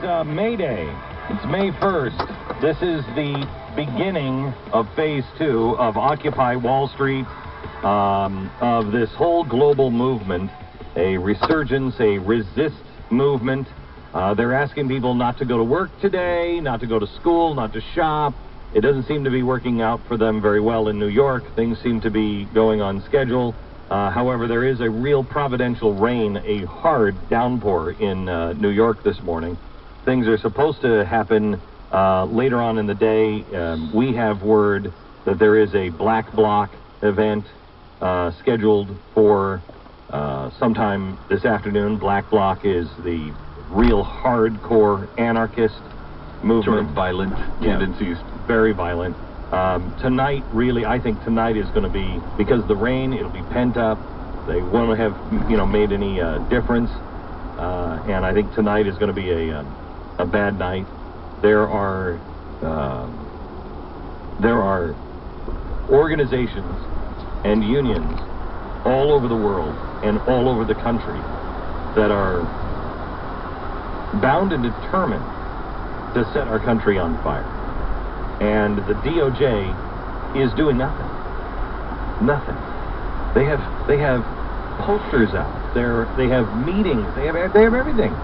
May Day. It's May 1st. This is the beginning of Phase 2 of Occupy Wall Street, of this whole global movement, a resurgence, a resist movement. They're asking people not to go to work today, not to go to school, not to shop. It doesn't seem to be working out for them very well in New York. Things seem to be going on schedule. However, there is a real providential rain, a hard downpour in New York this morning. Things are supposed to happen later on in the day. We have word that there is a Bloc event scheduled for sometime this afternoon. Bloc is the real hardcore anarchist movement. Sort of violent tendencies. Very violent. Tonight, really, I think tonight is going to be, because of the rain, it'll be pent up. They won't have, made any difference. And I think tonight is going to be a bad night. There are organizations and unions all over the world and all over the country that are bound and determined to set our country on fire. And the DOJ is doing nothing. Nothing. They have posters out. They have meetings. They have everything.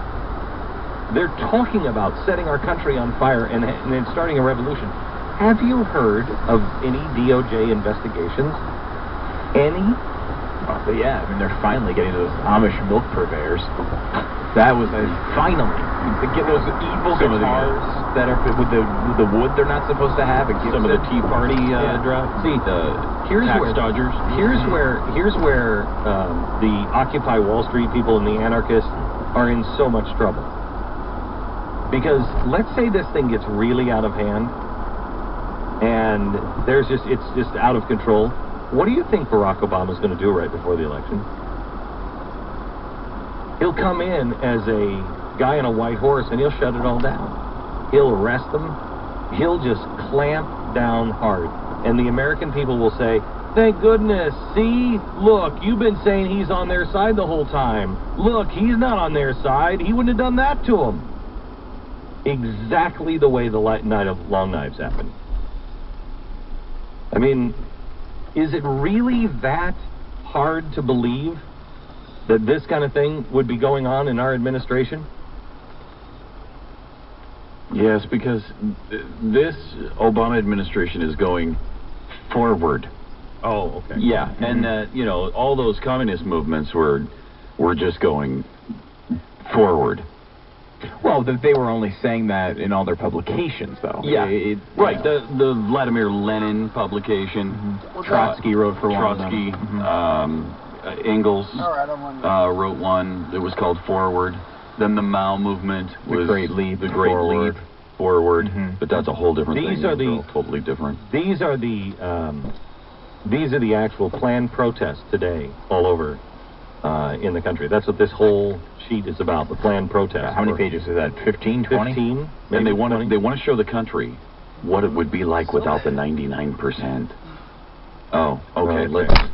They're talking about setting our country on fire and starting a revolution. Have you heard of any DOJ investigations? Any? Yeah, I mean, they're finally getting those Amish milk purveyors. That was finally. To get those evil guitars that are with the wood they're not supposed to have. Some of the Tea Party drugs. See, here's where the Occupy Wall Street people and the anarchists are in so much trouble. Because let's say this thing gets really out of hand, and it's just out of control. What do you think Barack Obama's going to do right before the election? He'll come in as a guy on a white horse and he'll shut it all down. He'll arrest them. He'll just clamp down hard. And the American people will say, thank goodness, see, look, you've been saying he's on their side the whole time. Look, he's not on their side. He wouldn't have done that to them. Exactly the way the Night of Long Knives happened. I mean, is it really that hard to believe that this kind of thing would be going on in our administration? Yes, because this Obama administration is going forward. Oh, okay. Yeah, and all those communist movements were just going forward. Well, they were only saying that in all their publications, though. Yeah, right. The Vladimir Lenin publication. Trotsky wrote for one. Trotsky. Engels wrote one that was called Forward. Then the Mao movement was the Great Leap. The Great Leap Forward. But that's a whole different thing. These are totally different. These are the actual planned protests today all over in the country. That's what this whole sheet is about, the planned protest. How many pages is that? 15, 20? 15. And they want to show the country what it would be like without the 99%. Oh, okay.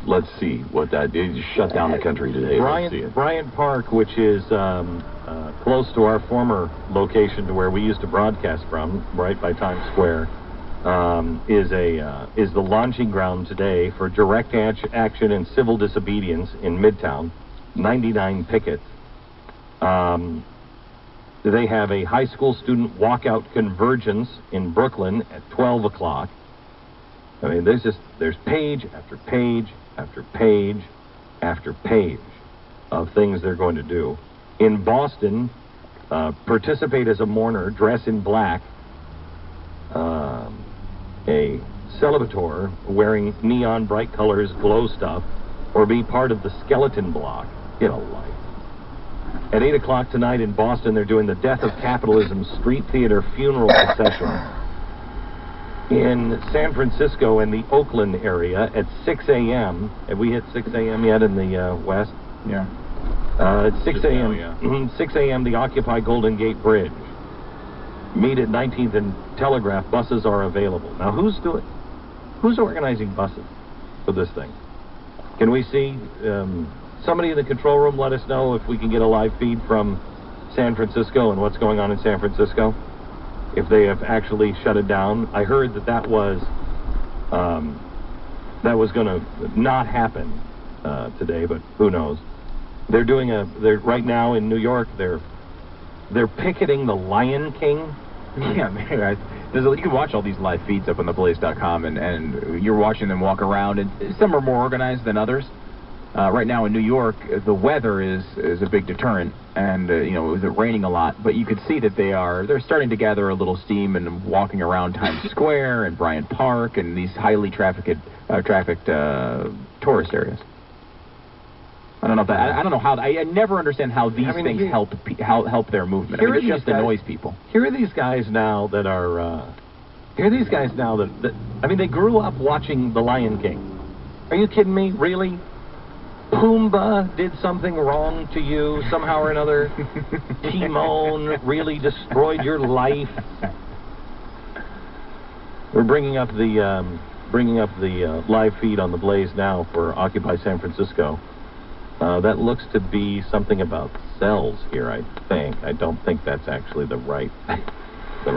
Let's see what that is. You shut down the country today. Bryant Park, which is close to our former location to where we used to broadcast from, right by Times Square, is the launching ground today for direct action and civil disobedience in Midtown. 99 pickets. They have a high school student walkout convergence in Brooklyn at 12 o'clock. I mean, there's page after page after page after page of things they're going to do. In Boston, participate as a mourner, dress in black, a celebrator wearing neon bright colors, glow stuff, or be part of the skeleton block. Get a life. At 8 o'clock tonight in Boston, they're doing the Death of Capitalism Street Theater Funeral Procession. In San Francisco and the Oakland area at 6 a.m. Have we hit 6 a.m. yet in the West? Yeah. At 6 a.m. 6 a.m. the Occupy Golden Gate Bridge. Meet at 19th and Telegraph. Buses are available. Now, who's organizing buses for this thing? Can we see somebody in the control room? Let us know if we can get a live feed from San Francisco and what's going on in San Francisco, if they have actually shut it down. I heard that was going to not happen today, but who knows? They're right now in New York. They're picketing the Lion King. Yeah, man. You can watch all these live feeds up on theblaze.com, and you're watching them walk around, and some are more organized than others. Right now in New York, the weather is a big deterrent, and it was raining a lot. But you could see that they're starting to gather a little steam and walking around Times Square and Bryant Park and these highly trafficked tourist areas. I don't know how. I never understand how these things help their movement. It just annoys people. Here are these guys now that are. They grew up watching The Lion King. Are you kidding me? Really? Pumbaa did something wrong to you somehow or another. Timon really destroyed your life. We're bringing up the live feed on the Blaze now for Occupy San Francisco. That looks to be something about cells here, I think. I don't think that's actually the right thing. They're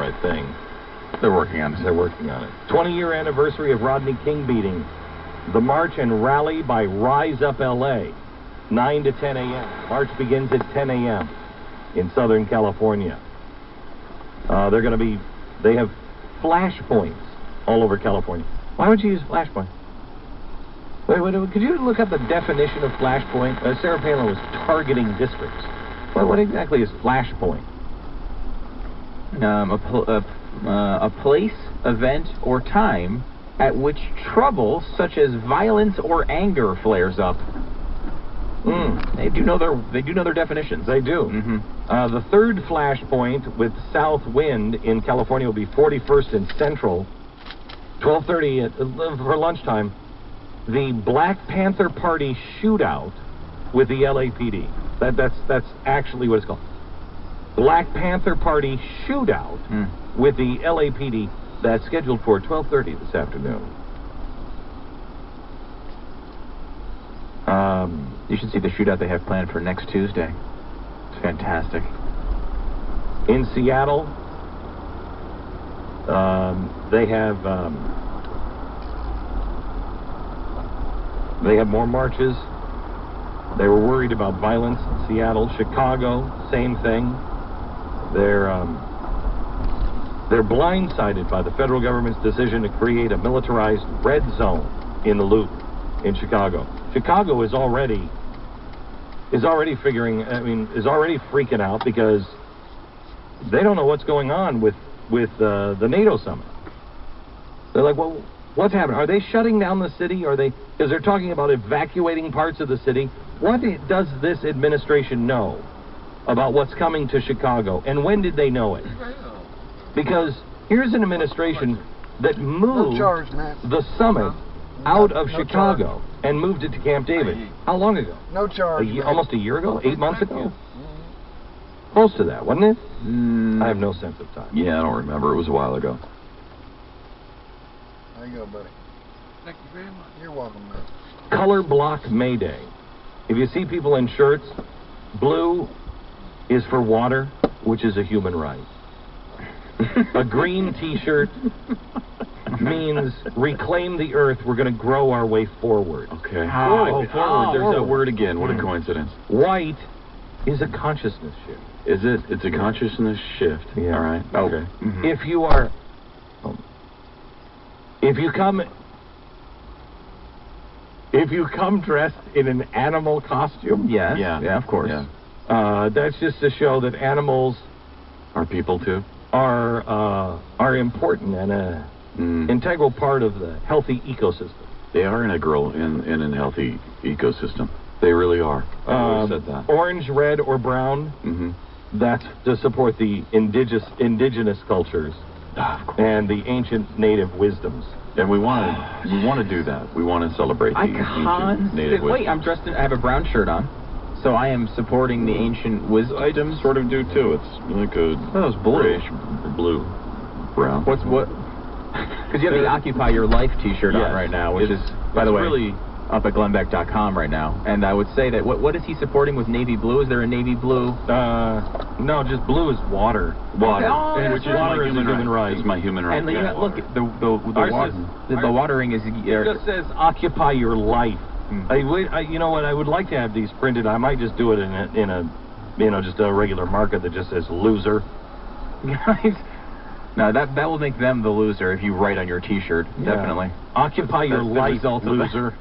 working on it. 20-year anniversary of Rodney King beating. The march and rally by Rise Up LA, 9 to 10 a.m. March begins at 10 a.m. in Southern California. They have flashpoints all over California. Why would you use flashpoint? Wait, could you look up the definition of flashpoint? Sarah Palin was targeting districts. What exactly is flashpoint? A place, event, or time at which trouble, such as violence or anger, flares up. They do know their definitions. They do. Mm-hmm. The third flashpoint with south wind in California will be 41st and Central, 12:30 for lunchtime. The Black Panther Party shootout with the LAPD. That's actually what it's called. Black Panther Party shootout with the LAPD. That's scheduled for 12:30 this afternoon. You should see the shootout they have planned for next Tuesday. It's fantastic. In Seattle, they have more marches. They were worried about violence in Seattle. Chicago, same thing. They're blindsided by the federal government's decision to create a militarized red zone in the Loop in Chicago. Chicago is already freaking out because they don't know what's going on with the NATO summit. They're like, well, what's happening? Are they shutting down the city? Because they're talking about evacuating parts of the city. What does this administration know about what's coming to Chicago? And when did they know it? Because here's an administration that moved the summit out of Chicago and moved it to Camp David. How long ago? No charge. Almost a year ago? 8 months ago? Close to that, wasn't it? I have no sense of time. Yeah, I don't remember. It was a while ago. There you go, buddy. Thank you very much. You're welcome, man. Color Block May Day. If you see people in shirts, blue is for water, which is a human right. A green T-shirt means reclaim the earth. We're going to grow our way forward. Okay. Forward. There's that word again. What a coincidence. White is a consciousness shift. Is it? It's a consciousness shift. Yeah. All right. Okay. Mm-hmm. If you come dressed in an animal costume, Yes. Yeah. Of course. Yeah. that's just to show that animals Are people too? are important and a integral part of the healthy ecosystem. They are integral in a healthy ecosystem. They really are. I've always said that. Orange, red, or brown. That's to support the indigenous cultures and the ancient native wisdoms. And we want to do that. We want to celebrate the ancient native wisdoms. Wait, I have a brown shirt on, so I am supporting the ancient wisdom. I sort of do too. It's like a grayish blue, brown. What? Because you have the Occupy Your Life T-shirt on right now, which is, by the way, up at Glenbeck.com right now. And I would say that, what is he supporting with navy blue? Is there a navy blue? No, just blue is water. Water. Oh, and yeah, which is water my human right. It's my human right. And Yeah. look, the watering is... It just says occupy your life. You know what? I would like to have these printed. I might just do it in a just a regular marker that just says loser. Guys, no, that will make them the loser if you write on your T-shirt. Yeah. Definitely. Occupy your That's the life, result of that. loser.